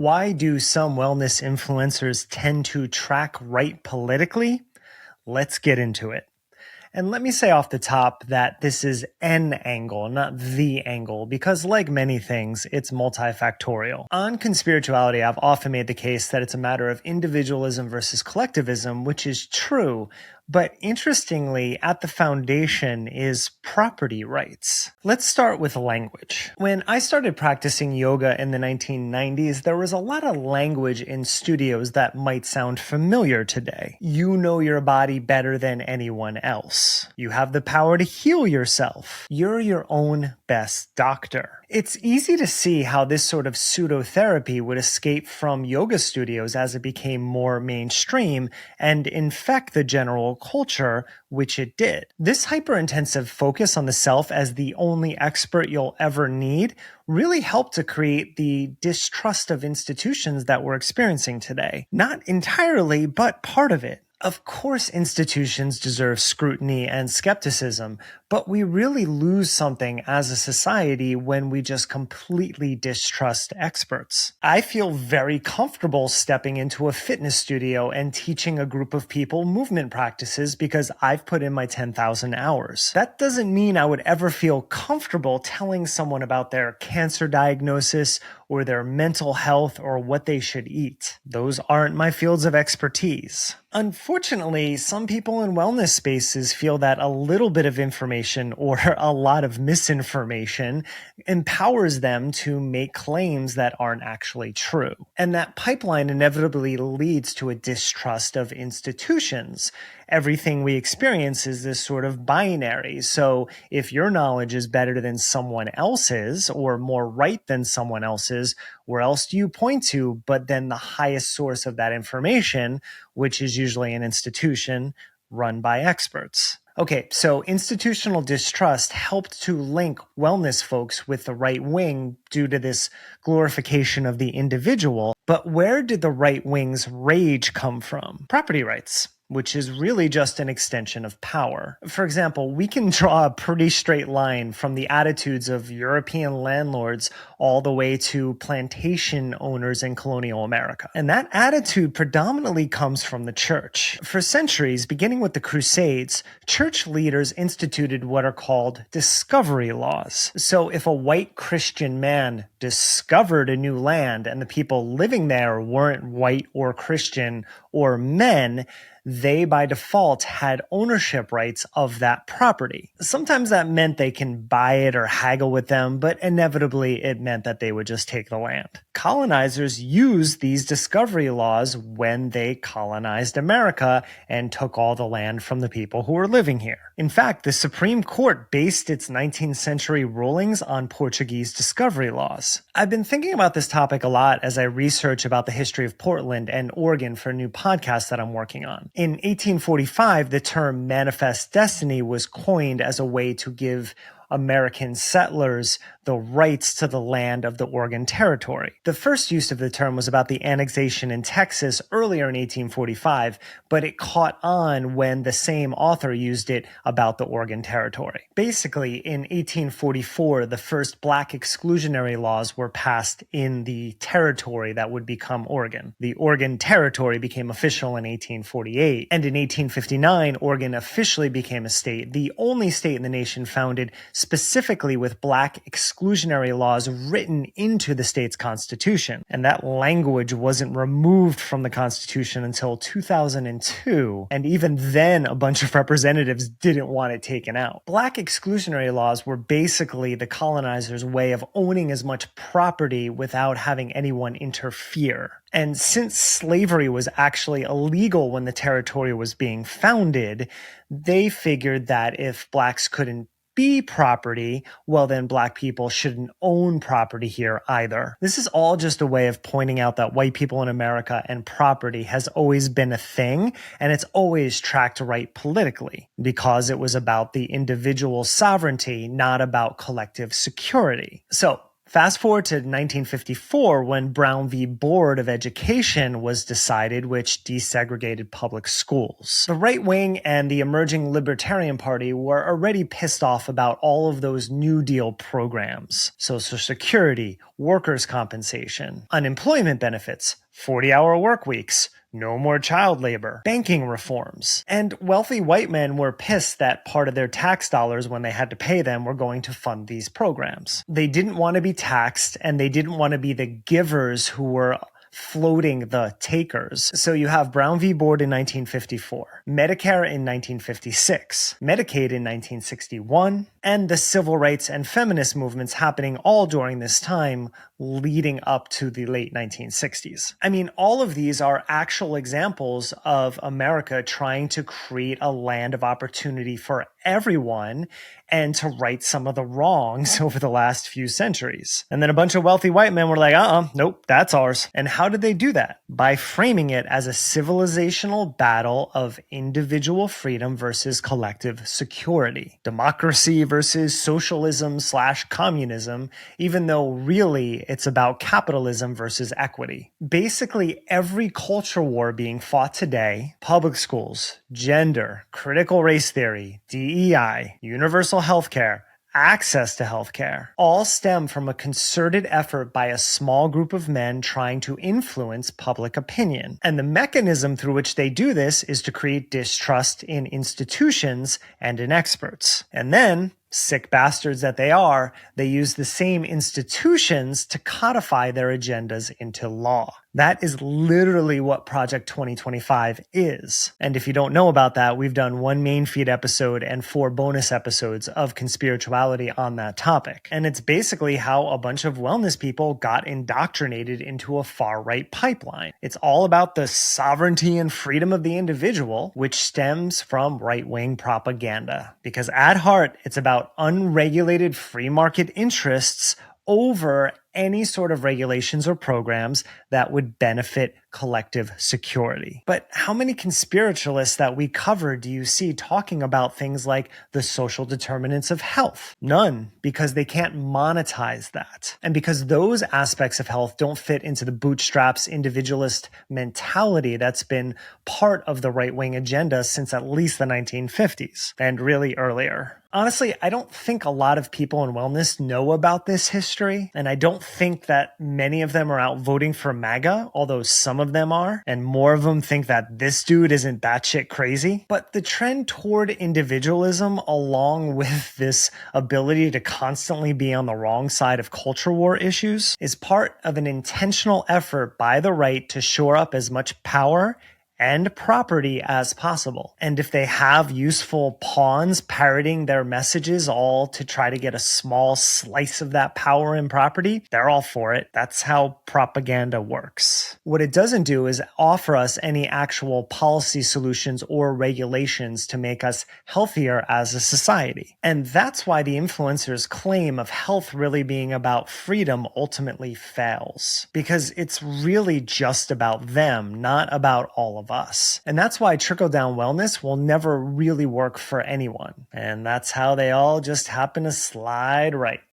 Why do some wellness influencers tend to track right politically? Let's get into it. And let me say off the top that this is an angle, not the angle, because like many things, it's multifactorial. On Conspirituality, I've often made the case that it's a matter of individualism versus collectivism, which is true. But interestingly, at the foundation is property rights. Let's start with language. When I started practicing yoga in the 1990s, there was a lot of language in studios that might sound familiar today. You know your body better than anyone else. You have the power to heal yourself. You're your own best doctor. It's easy to see how this sort of pseudotherapy would escape from yoga studios as it became more mainstream and infect the general culture, which it did. This hyper-intensive focus on the self as the only expert you'll ever need really helped to create the distrust of institutions that we're experiencing today. Not entirely, but part of it. Of course, institutions deserve scrutiny and skepticism, but we really lose something as a society when we just completely distrust experts. I feel very comfortable stepping into a fitness studio and teaching a group of people movement practices because I've put in my 10,000 hours. That doesn't mean I would ever feel comfortable telling someone about their cancer diagnosis or their mental health or what they should eat. Those aren't my fields of expertise. Unfortunately, some people in wellness spaces feel that a little bit of information or a lot of misinformation empowers them to make claims that aren't actually true. And that pipeline inevitably leads to a distrust of institutions. Everything we experience is this sort of binary. So if your knowledge is better than someone else's or more right than someone else's, where else do you point to but then the highest source of that information, which is usually an institution run by experts? Okay, so institutional distrust helped to link wellness folks with the right wing due to this glorification of the individual. But where did the right wing's rage come from? Property rights, which is really just an extension of power. For example, we can draw a pretty straight line from the attitudes of European landlords all the way to plantation owners in colonial America. And that attitude predominantly comes from the church. For centuries, beginning with the Crusades, church leaders instituted what are called discovery laws. So if a white Christian man discovered a new land and the people living there weren't white or Christian or men, they by default had ownership rights of that property. Sometimes that meant they can buy it or haggle with them, but inevitably it meant that they would just take the land. Colonizers used these discovery laws when they colonized America and took all the land from the people who were living here. In fact, the Supreme Court based its 19th century rulings on Portuguese discovery laws. I've been thinking about this topic a lot as I research about the history of Portland and Oregon for a new podcast that I'm working on. In 1845, the term manifest destiny was coined as a way to give American settlers the rights to the land of the Oregon Territory. The first use of the term was about the annexation in Texas earlier in 1845, but it caught on when the same author used it about the Oregon Territory. Basically, in 1844, the first black exclusionary laws were passed in the territory that would become Oregon. The Oregon Territory became official in 1848, and in 1859, Oregon officially became a state, the only state in the nation founded specifically with black exclusionary laws written into the state's constitution. And that language wasn't removed from the constitution until 2002. And even then, a bunch of representatives didn't want it taken out. Black exclusionary laws were basically the colonizers' way of owning as much property without having anyone interfere. And since slavery was actually illegal when the territory was being founded, they figured that if blacks couldn't be property, well then black people shouldn't own property here either. This is all just a way of pointing out that white people in America and property has always been a thing, and it's always tracked right politically because it was about the individual sovereignty, not about collective security. So Fast forward to 1954 when Brown v. Board of Education was decided, which desegregated public schools. The right wing and the emerging Libertarian Party were already pissed off about all of those New Deal programs. Social Security, workers' compensation, unemployment benefits, 40-hour work weeks, no more child labor, banking reforms. And wealthy white men were pissed that part of their tax dollars when they had to pay them were going to fund these programs. They didn't want to be taxed, and they didn't want to be the givers who were floating the takers. So you have Brown v. Board in 1954, Medicare in 1956, Medicaid in 1961, and the civil rights and feminist movements happening all during this time leading up to the late 1960s. I mean, all of these are actual examples of America trying to create a land of opportunity for everyone and to right some of the wrongs over the last few centuries. And then a bunch of wealthy white men were like, nope, that's ours. And how did they do that? By framing it as a civilizational battle of individual freedom versus collective security. Democracy versus socialism/communism, even though really it's about capitalism versus equity. Basically, every culture war being fought today, public schools, gender, critical race theory, DEI, universal healthcare, access to healthcare, all stem from a concerted effort by a small group of men trying to influence public opinion. And the mechanism through which they do this is to create distrust in institutions and in experts. And then, sick bastards that they are, they use the same institutions to codify their agendas into law. That is literally what Project 2025 is. And if you don't know about that, we've done one main feed episode and 4 bonus episodes of Conspirituality on that topic. And it's basically how a bunch of wellness people got indoctrinated into a far-right pipeline. It's all about the sovereignty and freedom of the individual, which stems from right-wing propaganda. Because at heart, it's about unregulated free market interests over any sort of regulations or programs that would benefit collective security. But how many conspiritualists that we cover do you see talking about things like the social determinants of health? None, because they can't monetize that. And because those aspects of health don't fit into the bootstraps individualist mentality that's been part of the right-wing agenda since at least the 1950s, and really earlier. Honestly, I don't think a lot of people in wellness know about this history, and I don't think that many of them are out voting for MAGA, although some of them are, and more of them think that this dude isn't batshit crazy. But the trend toward individualism, along with this ability to constantly be on the wrong side of culture war issues, is part of an intentional effort by the right to shore up as much power and property as possible. And if they have useful pawns parroting their messages all to try to get a small slice of that power and property, they're all for it. That's how propaganda works. What it doesn't do is offer us any actual policy solutions or regulations to make us healthier as a society. And that's why the influencers' claim of health really being about freedom ultimately fails. Because it's really just about them, not about all of us. And that's why trickle-down wellness will never really work for anyone. And that's how they all just happen to slide right.